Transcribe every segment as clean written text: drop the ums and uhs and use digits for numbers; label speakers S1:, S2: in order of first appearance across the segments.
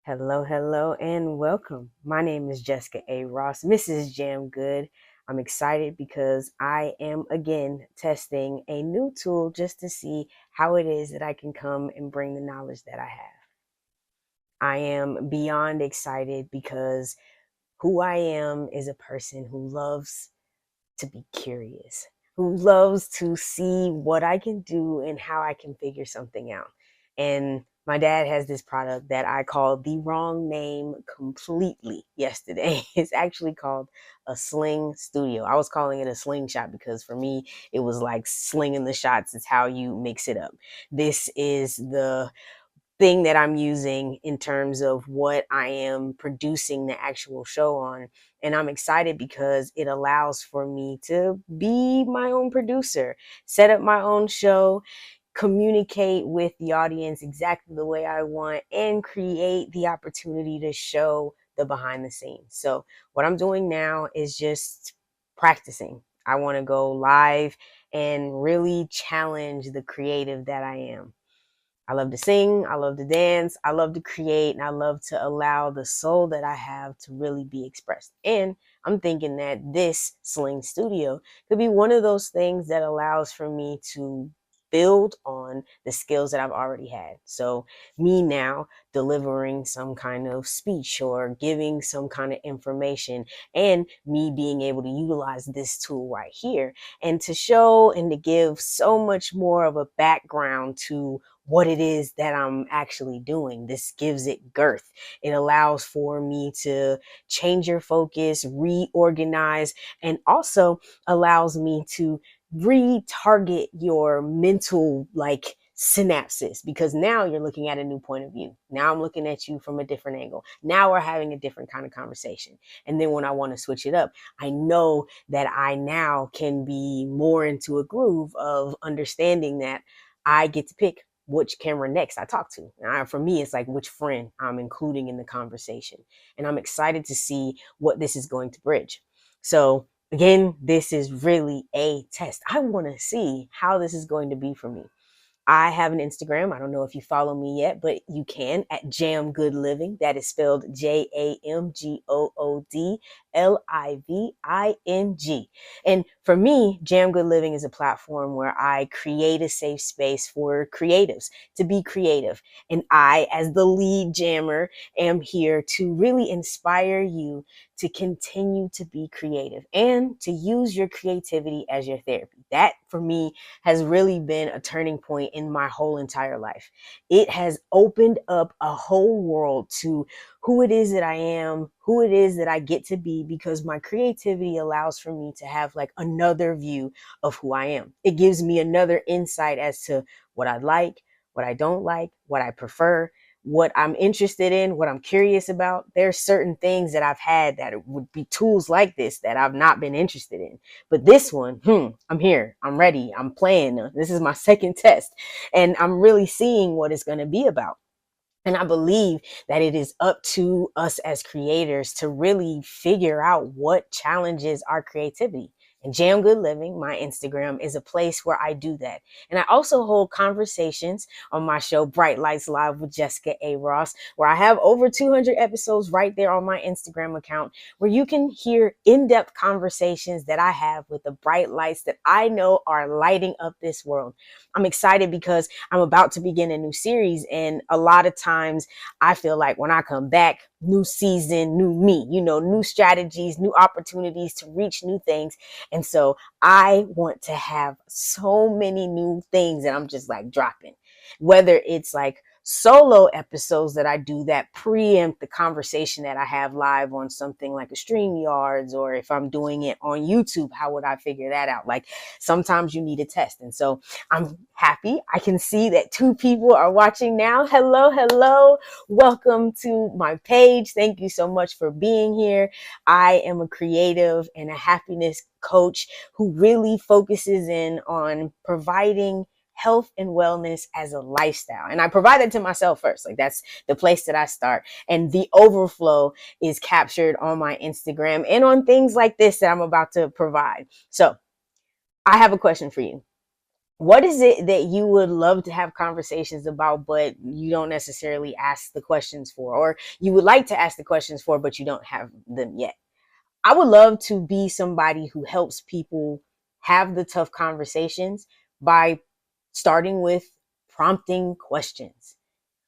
S1: Hello, hello, and welcome. My name is Jessica A. Ross, Mrs. Jam Good. I'm excited because I am again testing a new tool just to see how it is that I can come and bring the knowledge that I have. I am beyond excited because who I am is a person who loves to be curious, who loves to see what I can do and how I can figure something out. And my dad has this product that I called the wrong name completely yesterday. It's actually called a sling studio. I was calling it a slingshot because for me, it was like slinging the shots. It's how you mix it up. This is the thing that I'm using in terms of what I am producing the actual show on. And I'm excited because it allows for me to be my own producer, set up my own show, communicate with the audience exactly the way I want, and create the opportunity to show the behind the scenes. So, what I'm doing now is just practicing. I want to go live and really challenge the creative that I am. I love to sing, I love to dance, I love to create, and I love to allow the soul that I have to really be expressed. And I'm thinking that this Sling Studio could be one of those things that allows for me to build on the skills that I've already had. So, me now delivering some kind of speech or giving some kind of information, and me being able to utilize this tool right here and to show and to give so much more of a background to what it is that I'm actually doing. This gives it girth. It allows for me to change your focus, reorganize, and also allows me to retarget your mental synapses, because now you're looking at a new point of view. Now I'm looking at you from a different angle. Now we're having a different kind of conversation. And then when I want to switch it up, I know that I now can be more into a groove of understanding that I get to pick which camera next I talk to. For me, it's like which friend I'm including in the conversation. And I'm excited to see what this is going to bridge. So, again, this is really a test. I want to see how this is going to be for me. I have an Instagram. I don't know if you follow me yet, but you can at JAMGOODLIVING. That is spelled JAMGOODLIVING. And for me, Jam Good Living is a platform where I create a safe space for creatives to be creative. And I, as the lead jammer, am here to really inspire you to continue to be creative and to use your creativity as your therapy. That, for me, has really been a turning point in my whole entire life. It has opened up a whole world to who it is that I am, who it is that I get to be, because my creativity allows for me to have like another view of who I am. It gives me another insight as to what I like, what I don't like, what I prefer, what I'm interested in, what I'm curious about. There's certain things that I've had that would be tools like this that I've not been interested in. But this one, I'm here. I'm ready. I'm playing. This is my second test. And I'm really seeing what it's going to be about. And I believe that it is up to us as creators to really figure out what challenges our creativity. And Jam Good Living, my Instagram, is a place where I do that. And I also hold conversations on my show, Bright Lights Live with Jessica A. Ross, where I have over 200 episodes right there on my Instagram account, where you can hear in-depth conversations that I have with the bright lights that I know are lighting up this world. I'm excited because I'm about to begin a new series. And a lot of times I feel like when I come back, new season, new me, new strategies, new opportunities to reach new things. And so I want to have so many new things that I'm just like dropping, whether it's like solo episodes that I do that preempt the conversation that I have live on something like a StreamYards, or if I'm doing it on YouTube, how would I figure that out? Like sometimes you need a test. And so I'm happy. I can see that 2 people are watching now. Hello, hello. Welcome to my page. Thank you so much for being here. I am a creative and a happiness coach who really focuses in on providing health and wellness as a lifestyle. And I provide it to myself first. Like that's the place that I start. And the overflow is captured on my Instagram and on things like this that I'm about to provide. So I have a question for you. What is it that you would love to have conversations about, but you don't necessarily ask the questions for, or you would like to ask the questions for, but you don't have them yet? I would love to be somebody who helps people have the tough conversations by starting with prompting questions.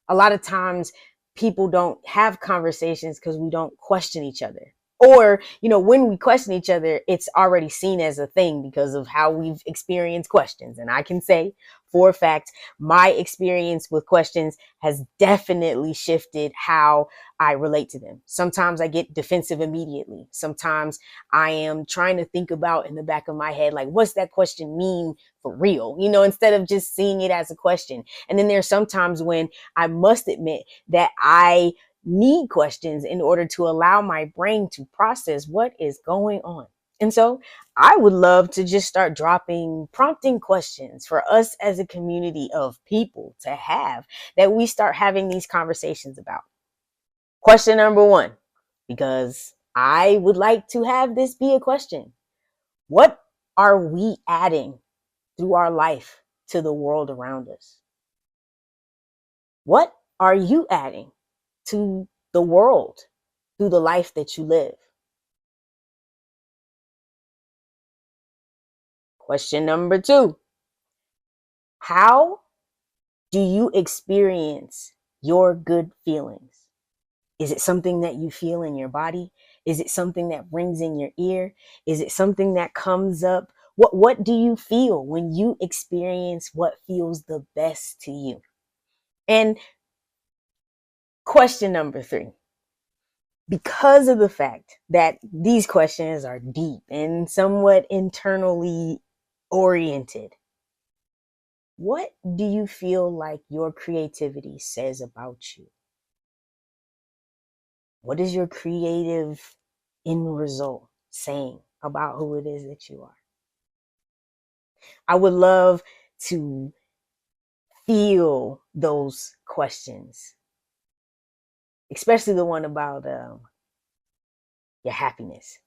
S1: A lot of times people don't have conversations because we don't question each other. Or, when we question each other, it's already seen as a thing because of how we've experienced questions. And I can say for a fact, my experience with questions has definitely shifted how I relate to them. Sometimes I get defensive immediately. Sometimes I am trying to think about in the back of my head, like, what's that question mean for real? Instead of just seeing it as a question. And then there's sometimes when I must admit that I need questions in order to allow my brain to process what is going on. And so I would love to just start dropping prompting questions for us as a community of people to have, that we start having these conversations about. Question number one, because I would like to have this be a question. What are we adding through our life to the world around us? What are you adding to the world through the life that you live? Question number two, how do you experience your good feelings? Is it something that you feel in your body? Is it something that rings in your ear? Is it something that comes up? What do you feel when you experience what feels the best to you? And question number three, because of the fact that these questions are deep and somewhat internally oriented, what do you feel like your creativity says about you? What is your creative end result saying about who it is that you are? I would love to feel those questions, especially the one about your happiness,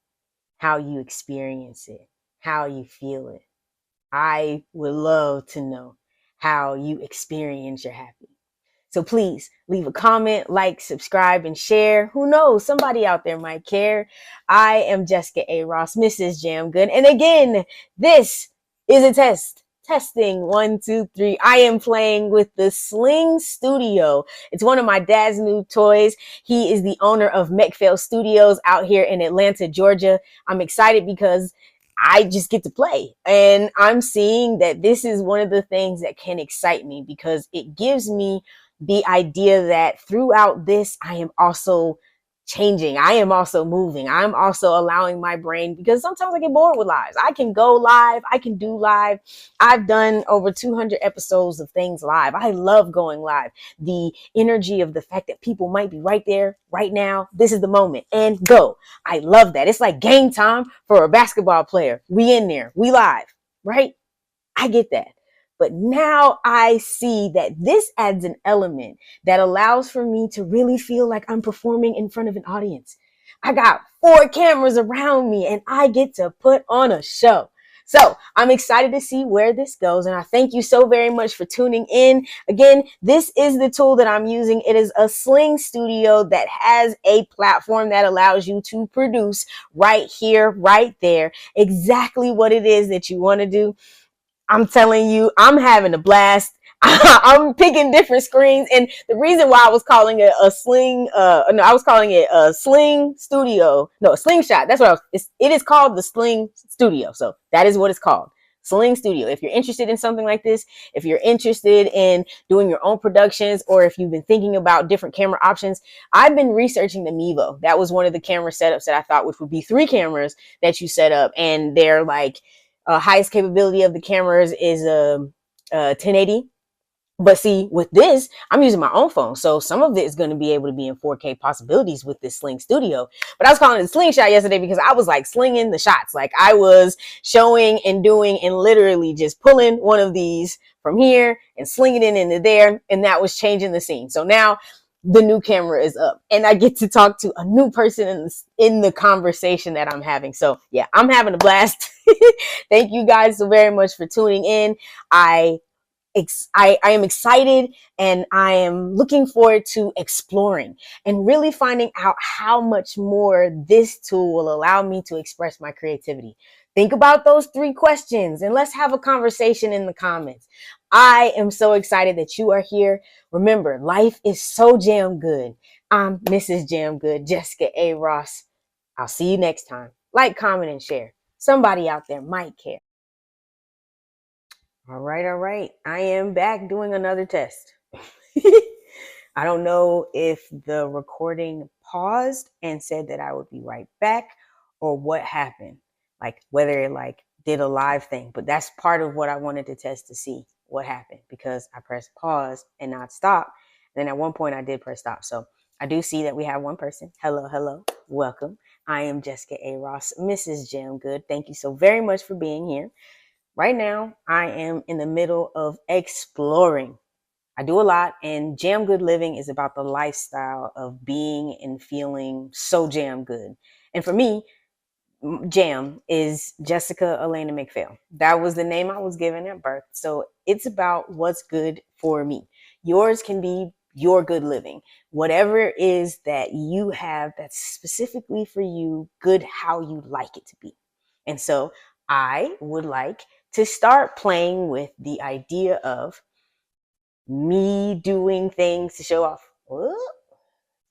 S1: how you experience it, how you feel it. I would love to know how you experience your happiness. So please leave a comment, like, subscribe, and share. Who knows? Somebody out there might care. I am Jessica A. Ross, Mrs. Jamgood. And again, this is a test. Testing 1, 2, 3. I am playing with the Sling Studio. It's one of my dad's new toys. He is the owner of McPhail Studios out here in Atlanta, Georgia. I'm excited because I just get to play. And I'm seeing that this is one of the things that can excite me because it gives me the idea that throughout this, I am also changing. I am also moving. I'm also allowing my brain, because sometimes I get bored with lives. I can go live. I can do live. I've done over 200 episodes of things live. I love going live. The energy of the fact that people might be right there, right now. This is the moment, and go. I love that. It's like game time for a basketball player. We in there. We live, right? I get that. But now I see that this adds an element that allows for me to really feel like I'm performing in front of an audience. I got 4 cameras around me and I get to put on a show. So I'm excited to see where this goes. And I thank you so very much for tuning in. Again, this is the tool that I'm using. It is a Sling Studio that has a platform that allows you to produce right here, right there, exactly what it is that you want to do. I'm telling you, I'm having a blast. I'm picking different screens. And the reason why I was calling it a sling, I was calling it a Sling Studio. No, a slingshot. That's what it is called, the Sling Studio. So that is what it's called. Sling Studio. If you're interested in something like this, if you're interested in doing your own productions, or if you've been thinking about different camera options, I've been researching the Mevo. That was one of the camera setups that I thought, which would be 3 cameras that you set up, and they're like, highest capability of the cameras is 1080. But see, with this, I'm using my own phone. So some of it is going to be able to be in 4K possibilities with this Sling Studio. But I was calling it a slingshot yesterday because I was like slinging the shots. Like I was showing and doing and literally just pulling one of these from here and slinging it into there. And that was changing the scene. So now the new camera is up and I get to talk to a new person in the conversation that I'm having. So yeah, I'm having a blast. Thank you guys so very much for tuning in. I am excited and I am looking forward to exploring and really finding out how much more this tool will allow me to express my creativity. Think about those 3 questions and let's have a conversation in the comments. I am so excited that you are here. Remember, life is so jam good. I'm Mrs. Jam Good, Jessica A. Ross. I'll see you next time. Like, comment, and share. Somebody out there might care. All right, all right. I am back doing another test. I don't know if the recording paused and said that I would be right back or what happened. Like whether it like did a live thing, but that's part of what I wanted to test to see what happened because I pressed pause and not stop. Then at one point I did press stop. So I do see that we have one person. Hello, hello. Welcome. I am Jessica A. Ross, Mrs. Jam Good. Thank you so very much for being here. Right now, I am in the middle of exploring. I do a lot, and Jam Good Living is about the lifestyle of being and feeling so jam good. And for me, Jam is Jessica Elena McPhail. That was the name I was given at birth. So it's about what's good for me. Yours can be your good living. Whatever it is that you have that's specifically for you, good how you like it to be. And so I would like to start playing with the idea of me doing things to show off. A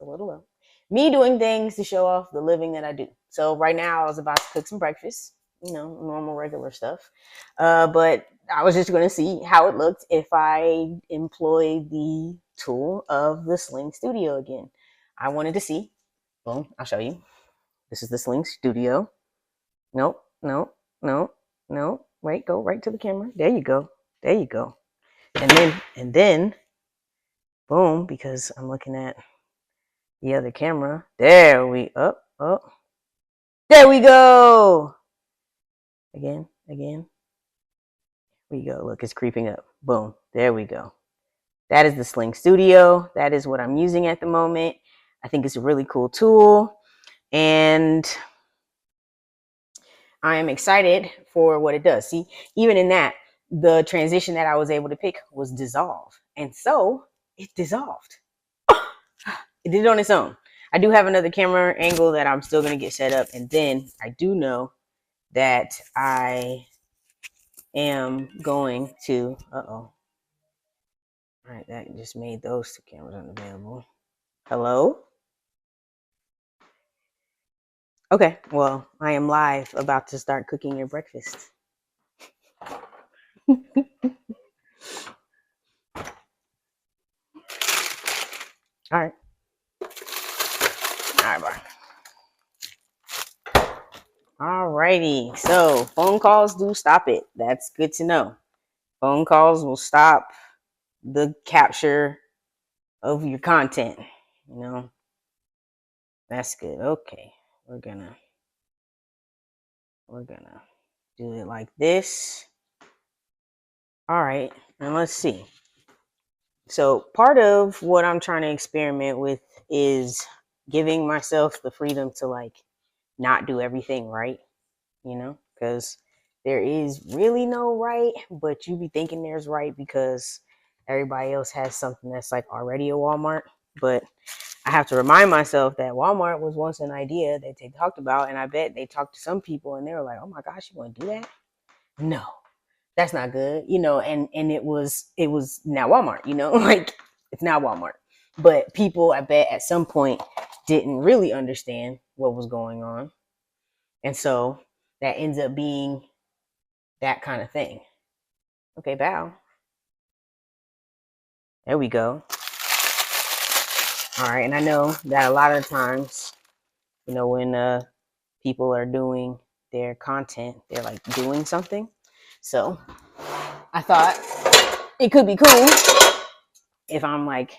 S1: little low. Me doing things to show off the living that I do. So right now I was about to cook some breakfast, normal regular stuff. But I was just going to see how it looked if I employ the tool of the Sling Studio again. I wanted to see. Boom, I'll show you. This is the Sling Studio. Nope, nope, nope, nope. Wait, go right to the camera. There you go. There you go. And then, boom, because I'm looking at the other camera. There we There we go. Again. Here we go. Look, it's creeping up. Boom. There we go. That is the Sling Studio. That is what I'm using at the moment. I think it's a really cool tool. And I am excited for what it does. See, even in that, the transition that I was able to pick was dissolve. And so it dissolved. It did it on its own. I do have another camera angle that I'm still going to get set up. And then I do know that I am going to, all right, that just made those 2 cameras unavailable. Hello? Okay, well, I am live about to start cooking your breakfast. All right. All right, bye. All righty. So phone calls do stop it. That's good to know. Phone calls will stop the capture of your content. That's good. Okay. We're gonna do it like this. All right. And let's see. So part of what I'm trying to experiment with is giving myself the freedom to like not do everything right, because there is really no right, but you be thinking there's right because everybody else has something that's like already a Walmart. But I have to remind myself that Walmart was once an idea that they talked about, and I bet they talked to some people and they were like, oh my gosh, you want to do that? No, that's not good, and it was now Walmart, like it's now Walmart. But people, I bet at some point didn't really understand what was going on. And so that ends up being that kind of thing. Okay, bow. There we go. All right, and I know that a lot of times, when people are doing their content, they're like doing something. So I thought it could be cool if I'm like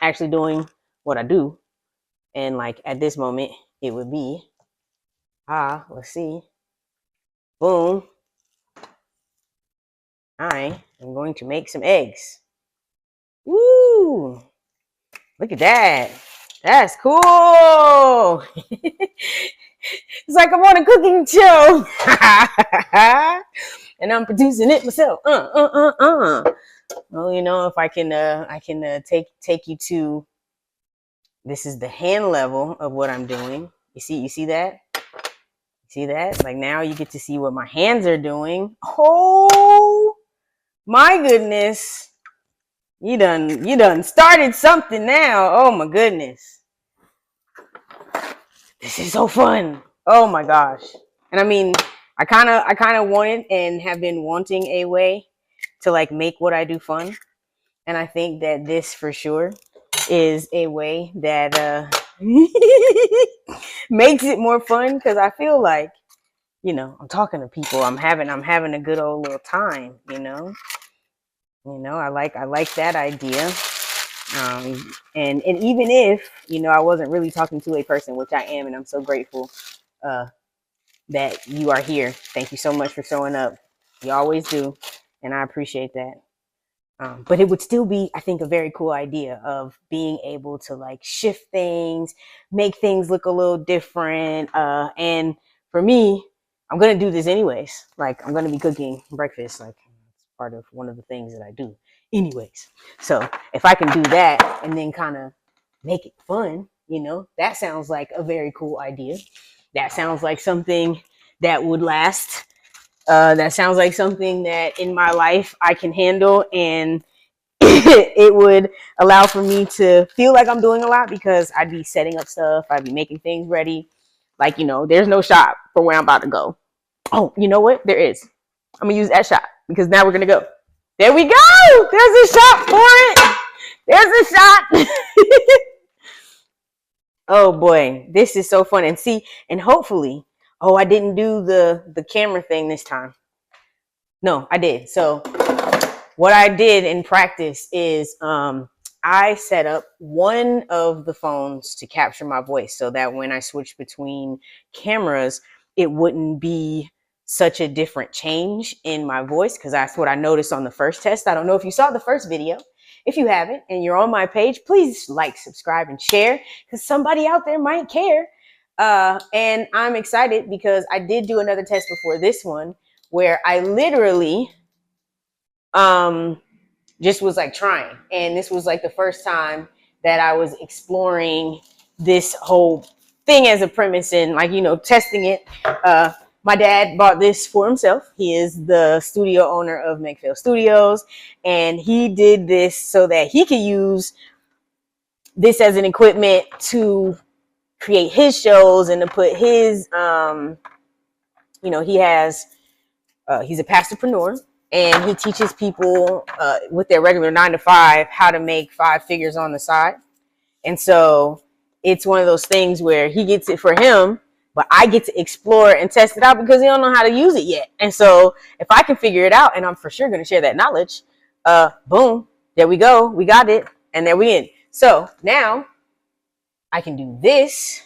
S1: actually doing what I do. And like at this moment, it would be, let's see. Boom. I am going to make some eggs. Woo! Look Look at that. That's cool. It's like I'm on a cooking show. And I'm producing it myself. Well, you know, if I can take you to, this is the hand level of what I'm doing. You see that? See that? Like now you get to see what my hands are doing. Oh my goodness. You done started something now. Oh my goodness. This is so fun. Oh my gosh. And I mean, I kind of wanted and have been wanting a way to like make what I do fun. And I think that this for sure is a way that makes it more fun, because I feel like, you know, I'm talking to people, I'm having a good old little time, you know. I like that idea. And even if, you know, I wasn't really talking to a person, which I am, and I'm so grateful that you are here. Thank you so much for showing up. You always do, and I appreciate that. But it would still be, I think, a very cool idea of being able to like shift things, make things look a little different. And for me, I'm going to do this anyways. Like I'm going to be cooking breakfast. Like it's part of one of the things that I do anyways. So if I can do that and then kind of make it fun, you know, that sounds like a very cool idea. That sounds like something that would last. That sounds like something that in my life I can handle, and it would allow for me to feel like I'm doing a lot, because I'd be setting up stuff, I'd be making things ready. Like, you know, there's no shot for where I'm about to go. Oh, you know what? There is. I'm gonna use that shot because now we're gonna go. There we go. There's a shot for it. There's a shot. Oh boy, this is so fun. And see, and hopefully, oh, I didn't do the camera thing this time. No, I did. So what I did in practice is I set up one of the phones to capture my voice so that when I switch between cameras, it wouldn't be such a different change in my voice, because that's what I noticed on the first test. I don't know if you saw the first video. If you haven't and you're on my page, please like, subscribe, and share, because somebody out there might care. And I'm excited because I did do another test before this one where I literally just was like trying. And this was like the first time that I was exploring this whole thing as a premise and like, you know, testing it. My dad bought this for himself. He is the studio owner of McPhail Studios, and he did this so that he could use this as an equipment to create his shows and to put his, you know, he has, he's a pastorpreneur, and he teaches people with their regular 9-to-5 how to make 5 figures on the side. And so it's one of those things where he gets it for him, but I get to explore and test it out because he don't know how to use it yet. And so if I can figure it out, and I'm for sure going to share that knowledge, boom, there we go. We got it. And there we in. So now I can do this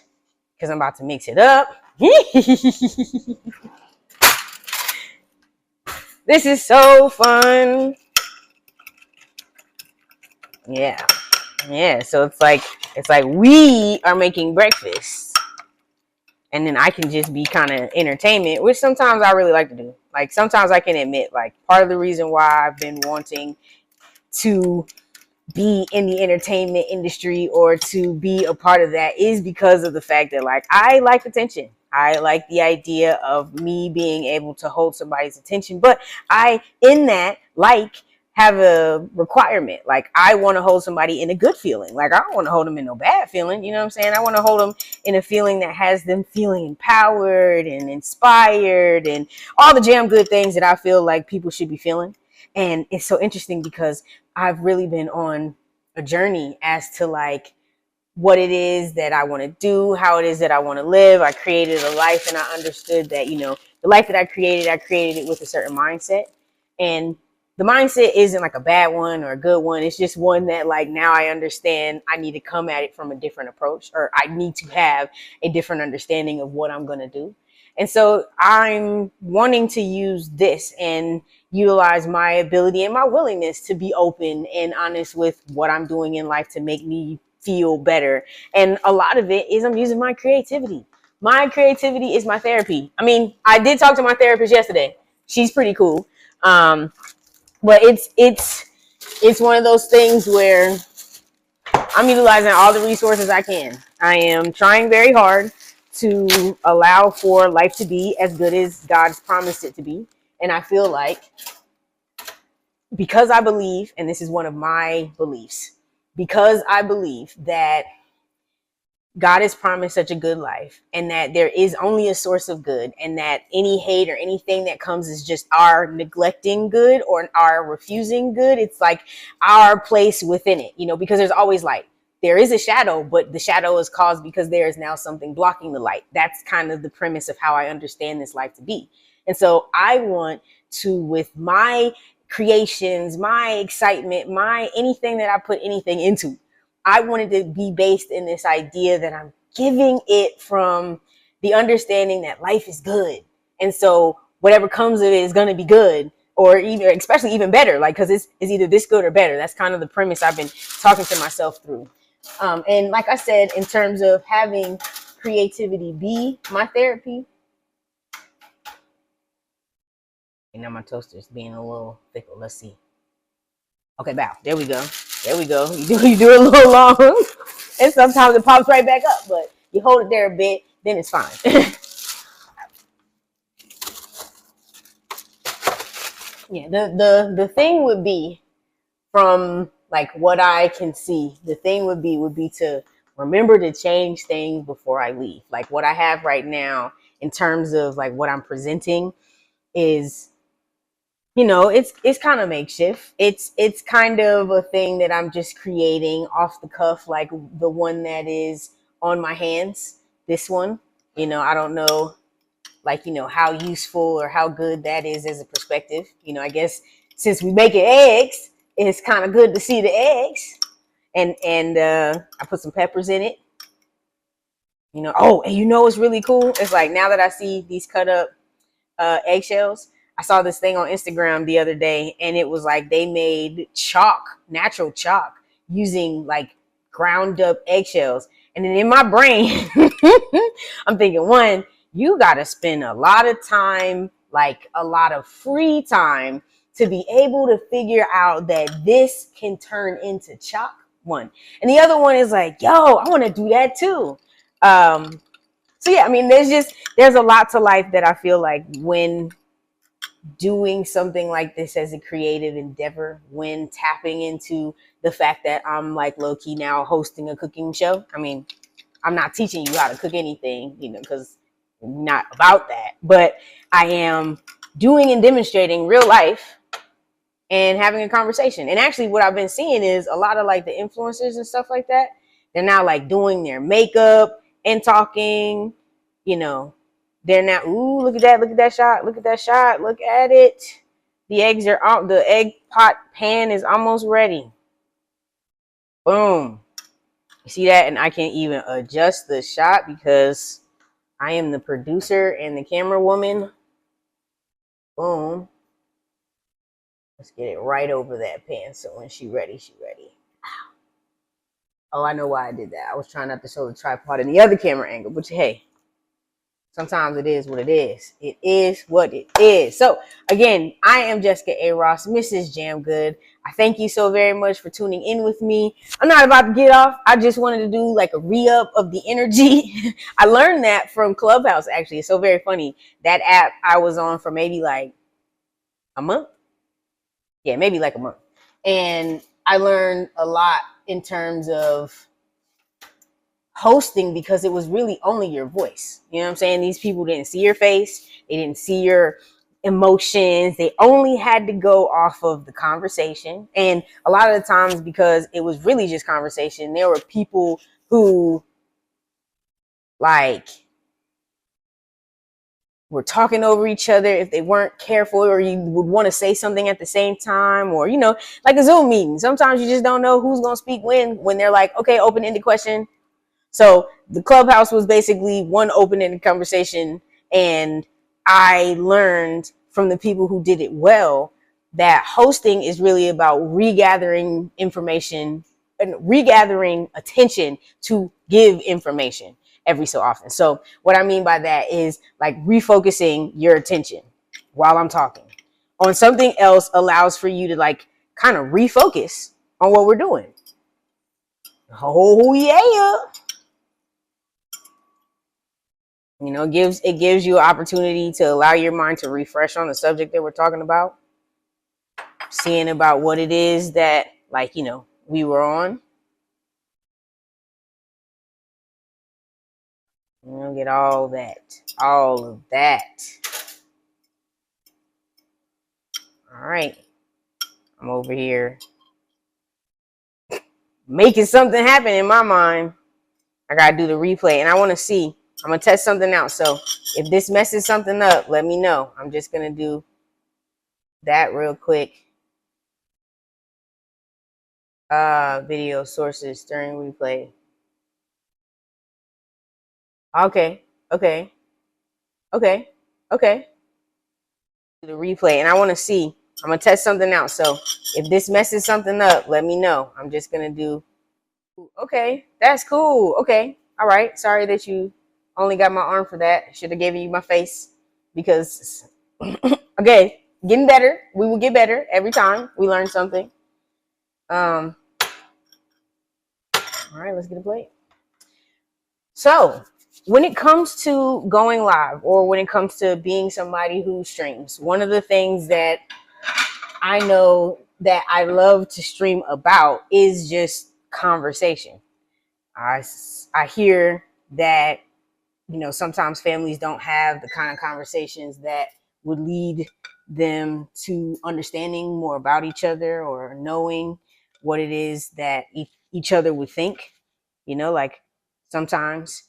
S1: because I'm about to mix it up. This is so fun. Yeah. Yeah. So it's like we are making breakfast. And then I can just be kind of entertainment, which sometimes I really like to do. Like sometimes I can admit, like part of the reason why I've been wanting to be in the entertainment industry or to be a part of that is because of the fact that like I like attention. I like the idea of me being able to hold somebody's attention, but I in that like have a requirement. Like I want to hold somebody in a good feeling. Like I don't want to hold them in no bad feeling. You know what I'm saying? I want to hold them in a feeling that has them feeling empowered and inspired and all the jam good things that I feel like people should be feeling. And it's so interesting because I've really been on a journey as to like what it is that I want to do, how it is that I want to live. I created a life and I understood that, you know, the life that I created it with a certain mindset. And the mindset isn't like a bad one or a good one. It's just one that like now I understand I need to come at it from a different approach, or I need to have a different understanding of what I'm going to do. And so I'm wanting to use this and utilize my ability and my willingness to be open and honest with what I'm doing in life to make me feel better. And a lot of it is I'm using my creativity. My creativity is my therapy. I mean, I did talk to my therapist yesterday. She's pretty cool. But it's one of those things where I'm utilizing all the resources I can. I am trying very hard to allow for life to be as good as God's promised it to be. And I feel like because I believe, and this is one of my beliefs, because I believe that God has promised such a good life and that there is only a source of good, and that any hate or anything that comes is just our neglecting good or our refusing good. It's like our place within it, because there's always light. There is a shadow, but the shadow is caused because there is now something blocking the light. That's kind of the premise of how I understand this life to be. And so I want to, with my creations, my excitement, my anything that I put anything into, I wanted to be based in this idea that I'm giving it from the understanding that life is good. And so whatever comes of it is going to be good, or even, especially even better, like, because it's either this good or better. That's kind of the premise I've been talking to myself through. And like I said, in terms of having creativity be my therapy, and now my toaster's being a little fickle. Let's see. Okay, bow. There we go. There we go. You do it a little long, and sometimes it pops right back up. But you hold it there a bit, then it's fine. Yeah. The thing would be, from like what I can see, the thing would be to remember to change things before I leave. Like what I have right now in terms of like what I'm presenting is, it's kind of makeshift. It's kind of a thing that I'm just creating off the cuff, like the one that is on my hands. This one, I don't know, like, how useful or how good that is as a perspective. I guess since we making eggs, it's kind of good to see the eggs. And I put some peppers in it. Oh, and it's really cool. It's like, now that I see these cut up eggshells, I saw this thing on Instagram the other day, and it was like they made chalk, natural chalk, using like ground up eggshells. And then in my brain, I'm thinking, one, you got to spend a lot of time, like a lot of free time, to be able to figure out that this can turn into chalk. One. And the other one is like, yo, I want to do that too. So yeah, I mean, there's a lot to life that I feel like when doing something like this as a creative endeavor, when tapping into the fact that I'm like low-key now hosting a cooking show. I mean, I'm not teaching you how to cook anything, because I'm not about that, but I am doing and demonstrating real life and having a conversation. And actually what I've been seeing is a lot of like the influencers and stuff like that, they're now like doing their makeup and talking, they're now, ooh, look at that shot, look at it. The eggs are out, the egg pot pan is almost ready. Boom. You see that? And I can't even adjust the shot because I am the producer and the camera woman. Boom. Let's get it right over that pan, so when she's ready, she's ready. Oh, I know why I did that. I was trying not to show the tripod in the other camera angle, but hey, sometimes it is what it is. It is what it is. So again, I am Jessica A. Ross, Mrs. Jam Good. I thank you so very much for tuning in with me. I'm not about to get off. I just wanted to do like a re-up of the energy. I learned that from Clubhouse, actually. It's so very funny. That app I was on for maybe like a month. Yeah, maybe like a month. And I learned a lot in terms of hosting, because it was really only your voice. You know what I'm saying? These people didn't see your face. They didn't see your emotions. They only had to go off of the conversation. And a lot of the times, because it was really just conversation, there were people who like were talking over each other if they weren't careful, or you would want to say something at the same time, or, like a Zoom meeting. Sometimes you just don't know who's going to speak when they're like, okay, open-ended question. So the Clubhouse was basically one open-ended conversation. And I learned from the people who did it well that hosting is really about regathering information regathering attention to give information every so often. So what I mean by that is like refocusing your attention while I'm talking on something else allows for you to like kind of refocus on what we're doing. Oh yeah. You know, it gives you an opportunity to allow your mind to refresh on the subject that we're talking about, seeing about what it is that, like, you know, we were on. You know, get all of that. All right, I'm over here making something happen in my mind. I gotta do the replay, and I want to see. I'm gonna test something out. So if this messes something up, let me know. I'm just gonna do that real quick. Video sources during replay. Okay. The replay, and I want to see. I'm gonna test something out. So if this messes something up, let me know. I'm just gonna do. Okay, that's cool. Okay, all right. Sorry that you only got my arm for that. Should have given you my face because. Okay, getting better. We will get better every time we learn something. All right, let's get a play. So when it comes to going live or when it comes to being somebody who streams, one of the things that I know that I love to stream about is just conversation. I hear that, you know, sometimes families don't have the kind of conversations that would lead them to understanding more about each other or knowing what it is that each other would think. You know, like sometimes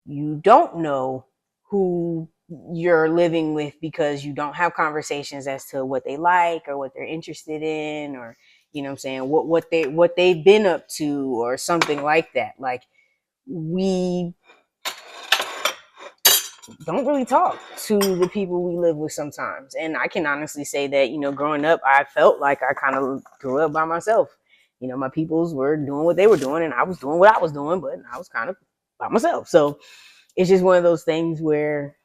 S1: you don't know who you're living with because you don't have conversations as to what they like or what they're interested in, or, you know what I'm saying, what they've been up to or something like that. Like, we don't really talk to the people we live with sometimes. And I can honestly say that, you know, growing up, I felt like I kind of grew up by myself. You know, my peoples were doing what they were doing and I was doing what I was doing, but I was kind of by myself. So it's just one of those things where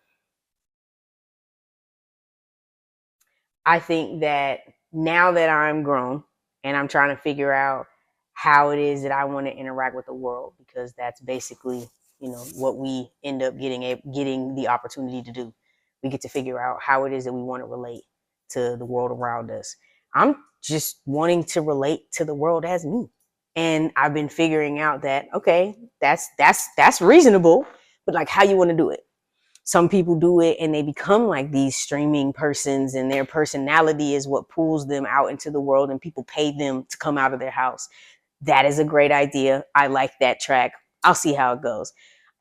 S1: I think that now that I'm grown and I'm trying to figure out how it is that I want to interact with the world, because that's basically, you know, what we end up getting the opportunity to do. We get to figure out how it is that we want to relate to the world around us. I'm just wanting to relate to the world as me. And I've been figuring out that, okay, that's reasonable, but like how you want to do it. Some people do it and they become like these streaming persons, and their personality is what pulls them out into the world and people pay them to come out of their house. That is a great idea. I like that track. I'll see how it goes.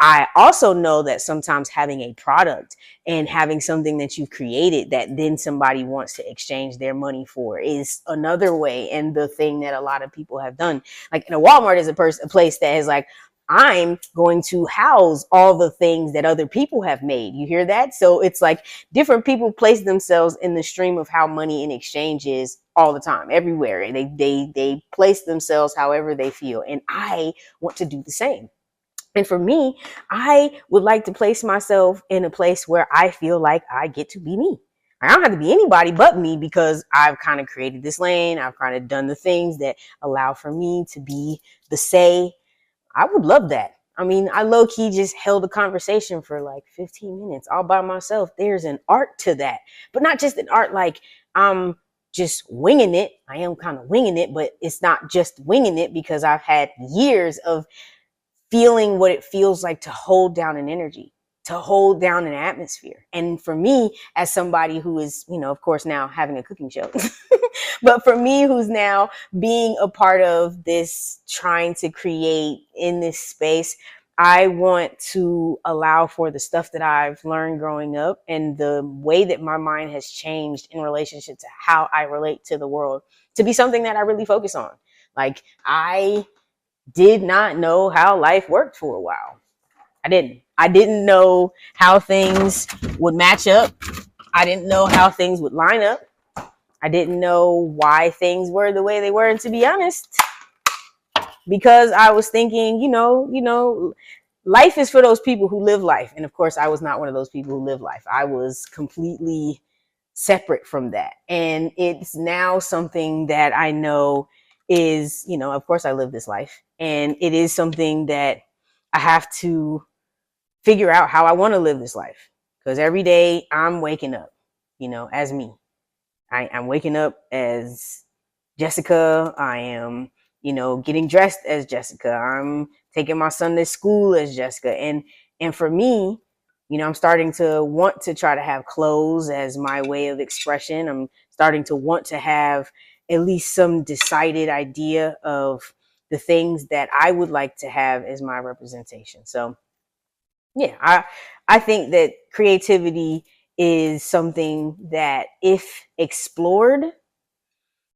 S1: I also know that sometimes having a product and having something that you've created that then somebody wants to exchange their money for is another way. And the thing that a lot of people have done, like in a Walmart is a place that is like, I'm going to house all the things that other people have made. You hear that? So it's like different people place themselves in the stream of how money in exchange is all the time, everywhere. They place themselves however they feel. And I want to do the same. And for me, I would like to place myself in a place where I feel like I get to be me. I don't have to be anybody but me because I've kind of created this lane. I've kind of done the things that allow for me to be the say. I would love that. I mean, I low key just held a conversation for like 15 minutes all by myself. There's an art to that, but not just an art like I'm just winging it. I am kind of winging it, but it's not just winging it because I've had years of feeling what it feels like to hold down an energy, to hold down an atmosphere. And for me, as somebody who is, you know, of course, now having a cooking show, but for me, who's now being a part of this, trying to create in this space, I want to allow for the stuff that I've learned growing up and the way that my mind has changed in relationship to how I relate to the world to be something that I really focus on. Like, I did not know how life worked for a while. I didn't know how things would match up. I didn't know how things would line up. I didn't know why things were the way they were. And to be honest, because I was thinking, life is for those people who live life. And of course, I was not one of those people who live life. I was completely separate from that. And it's now something that I know is, of course, I live this life. And it is something that I have to figure out how I want to live this life. Because every day I'm waking up, as me. I'm waking up as Jessica. I am, getting dressed as Jessica. I'm taking my son to school as Jessica. And for me, I'm starting to want to try to have clothes as my way of expression. I'm starting to want to have at least some decided idea of the things that I would like to have as my representation. So yeah, I think that creativity is something that, if explored,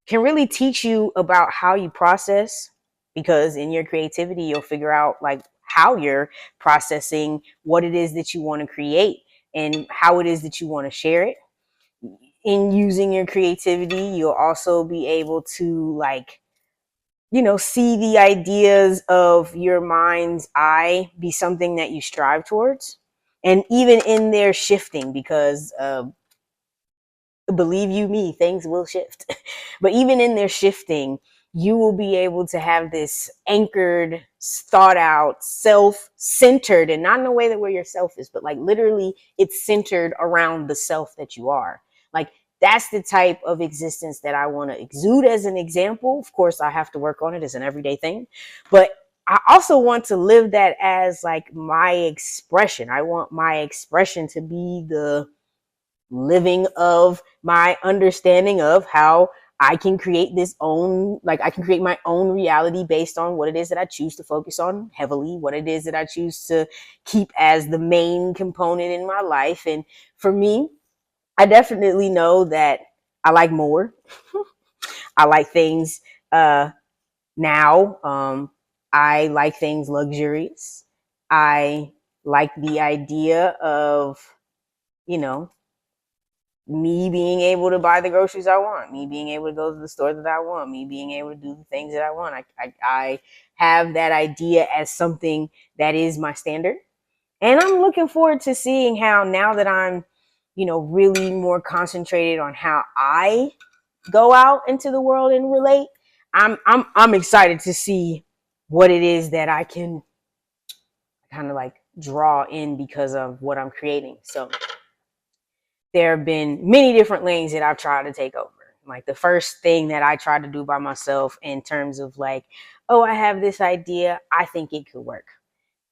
S1: can really teach you about how you process, because in your creativity you'll figure out like how you're processing what it is that you want to create and how it is that you want to share it. In using your creativity, you'll also be able to see the ideas of your mind's eye be something that you strive towards. And even in their shifting, because believe you me, things will shift. But even in their shifting, you will be able to have this anchored, thought out, self-centered, and not in a way that where your self is, but like literally it's centered around the self that you are. Like that's the type of existence that I want to exude as an example. Of course, I have to work on it as an everyday thing, but I also want to live that as like my expression. I want my expression to be the living of my understanding of how I can create I can create my own reality based on what it is that I choose to focus on heavily, what it is that I choose to keep as the main component in my life. And for me, I definitely know that I like more. I like things now. I like things luxurious. I like the idea of, you know, me being able to buy the groceries I want, me being able to go to the store that I want, me being able to do the things that I want. I have that idea as something that is my standard. And I'm looking forward to seeing how, now that I'm, really more concentrated on how I go out into the world and relate, I'm excited to see what it is that I can kind of like draw in because of what I'm creating. So there have been many different lanes that I've tried to take over. Like the first thing that I tried to do by myself in terms of like, oh, I have this idea, I think it could work.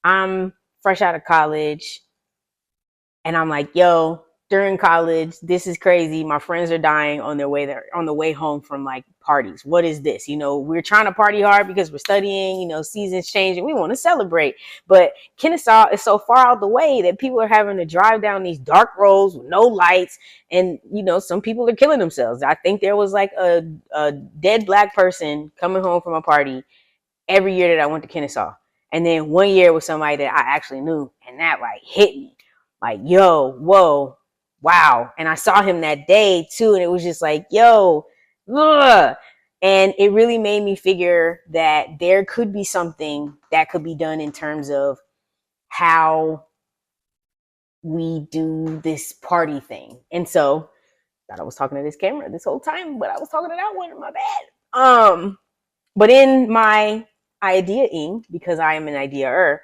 S1: I'm fresh out of college and I'm like, yo, during college, this is crazy. My friends are dying on their way there, on the way home from like parties. What is this? We're trying to party hard because we're studying, seasons change and we want to celebrate. But Kennesaw is so far out the way that people are having to drive down these dark roads with no lights. And, some people are killing themselves. I think there was like a dead Black person coming home from a party every year that I went to Kennesaw. And then one year with somebody that I actually knew, and that like hit me. Like, yo, whoa, wow. And I saw him that day too, and it was just like, yo, ugh. And it really made me figure that there could be something that could be done in terms of how we do this party thing. And so, thought I was talking to this camera this whole time, but I was talking to that one, my bad. But in my ideaing, because I am an ideaer,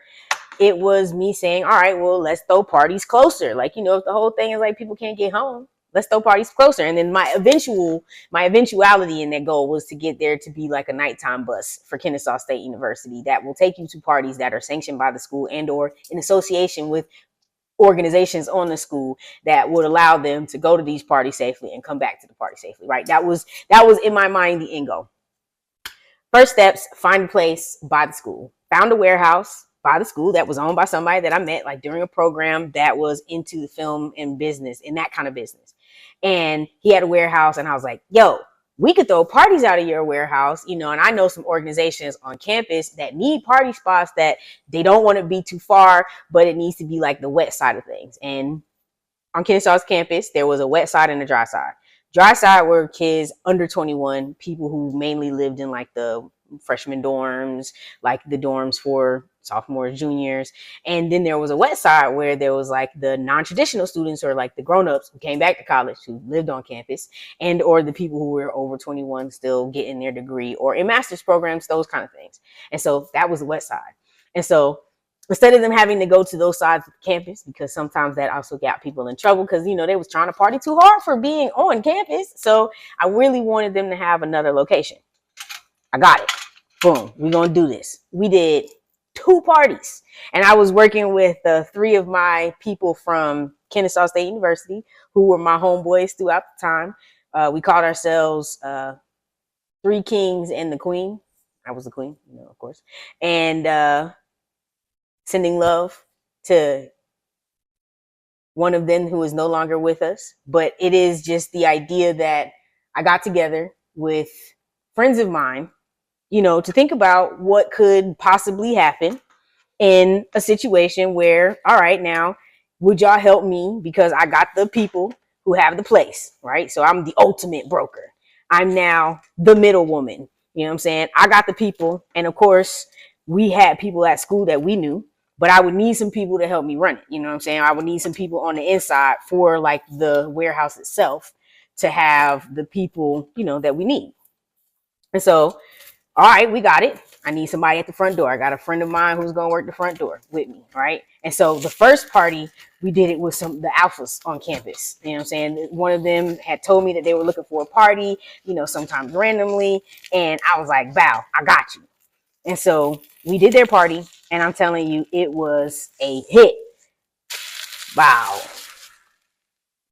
S1: it was me saying, all right, well, let's throw parties closer. Like, if the whole thing is like people can't get home, let's throw parties closer. And then my eventuality in that goal was to get there to be like a nighttime bus for Kennesaw State University that will take you to parties that are sanctioned by the school and or in association with organizations on the school that would allow them to go to these parties safely and come back to the party safely. Right. That was in my mind the end goal. First steps, find a place by the school. Found a warehouse by the school that was owned by somebody that I met like during a program that was into the film and business and that kind of business. And he had a warehouse and I was like, yo, we could throw parties out of your warehouse, and I know some organizations on campus that need party spots that they don't want to be too far, but it needs to be like the wet side of things. And on Kennesaw's campus, there was a wet side and a dry side. Dry side were kids under 21, people who mainly lived in like the freshman dorms, like the dorms for sophomores, juniors. And then there was a west side where there was like the non-traditional students, or like the grown-ups who came back to college, who lived on campus, and or the people who were over 21 still getting their degree or in master's programs, those kind of things. And so that was the west side. And so instead of them having to go to those sides of the campus, because sometimes that also got people in trouble because, you know, they was trying to party too hard for being on campus. So I really wanted them to have another location. I got it. Boom. We're going to do this. We did 2 parties. And I was working with 3 of my people from Kennesaw State University, who were my homeboys throughout the time. We called ourselves 3 Kings and the Queen. I was the queen, you know, of course. And sending love to one of them who is no longer with us. But it is just the idea that I got together with friends of mine, you know, to think about what could possibly happen in a situation where, all right, now, would y'all help me? Because I got the people who have the place, right? So I'm the ultimate broker. I'm now the middle woman. You know what I'm saying? I got the people. And of course, we had people at school that we knew, but I would need some people to help me run it. You know what I'm saying? I would need some people on the inside for like the warehouse itself to have the people, you know, that we need. And so, all right, we got it. I need somebody at the front door. I got a friend of mine who's going to work the front door with me, right? And so the first party, we did it with the alphas on campus. You know what I'm saying? One of them had told me that they were looking for a party, you know, sometimes randomly. And I was like, Bow, I got you. And so we did their party, and I'm telling you, it was a hit. Wow.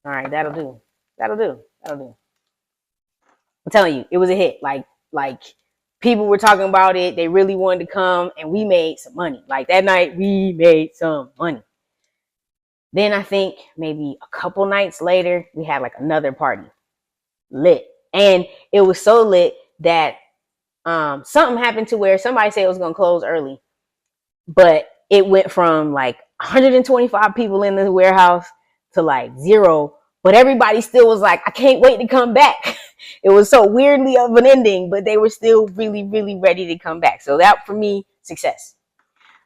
S1: All right, that'll do. I'm telling you, it was a hit. Like people were talking about it. They really wanted to come, and we made some money. Like that night, we made some money. Then I think maybe a couple nights later, we had like another party, lit, and it was so lit that something happened to where somebody said it was gonna close early, but it went from like 125 people in the warehouse to like 0. But everybody still was like, I can't wait to come back. It was so weirdly of an ending, but they were still really, really ready to come back. So that for me, success.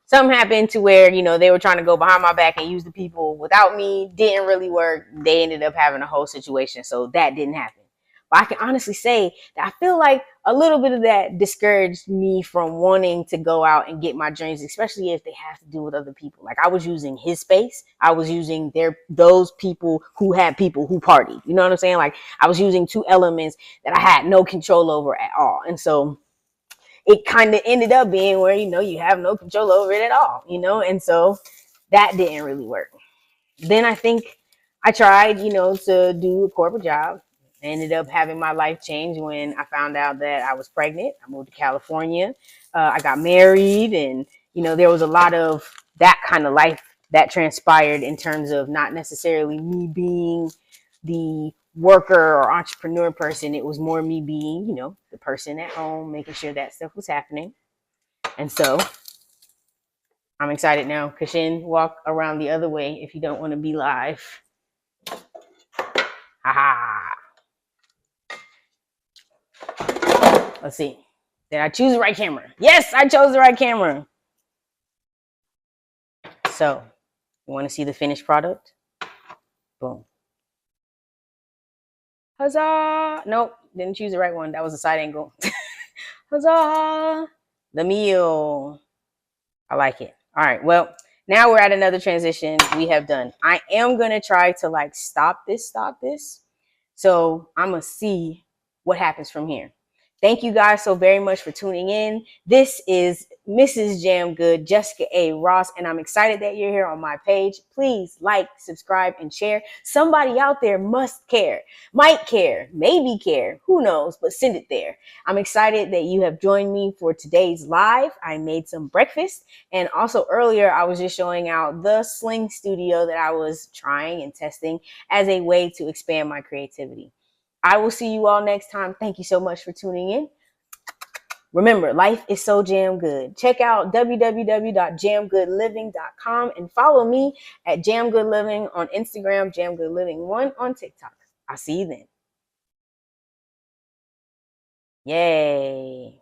S1: Something happened to where, you know, they were trying to go behind my back and use the people without me. Didn't really work. They ended up having a whole situation. So that didn't happen. But I can honestly say that I feel like a little bit of that discouraged me from wanting to go out and get my dreams, especially if they have to do with other people. Like I was using his space. I was using those people who had people who partied. You know what I'm saying? Like I was using 2 elements that I had no control over at all. And so it kind of ended up being where, you know, you have no control over it at all, you know? And so that didn't really work. Then I think I tried, you know, to do a corporate job. I ended up having my life change when I found out that I was pregnant. I moved to California. I got married, and, you know, there was a lot of that kind of life that transpired in terms of not necessarily me being the worker or entrepreneur person. It was more me being, you know, the person at home, making sure that stuff was happening. And so I'm excited now. Kashin, walk around the other way if you don't want to be live. Haha. Let's see. Did I choose the right camera? Yes, I chose the right camera. So, you want to see the finished product? Boom. Huzzah! Nope, didn't choose the right one. That was a side angle. Huzzah! The meal. I like it. All right, well, now we're at another transition we have done. I am going to try to like stop this. So I'm going to see what happens from here. Thank you guys so very much for tuning in. This is Mrs. Jam Good, Jessica A. Ross, and I'm excited that you're here on my page. Please like, subscribe, and share. Somebody out there must care, might care, maybe care, who knows, but send it there. I'm excited that you have joined me for today's live. I made some breakfast, and also earlier I was just showing out the Sling Studio that I was trying and testing as a way to expand my creativity. I will see you all next time. Thank you so much for tuning in. Remember, life is so jam good. Check out www.jamgoodliving.com and follow me at JamGoodLiving on Instagram, JamGoodLiving1 on TikTok. I'll see you then. Yay.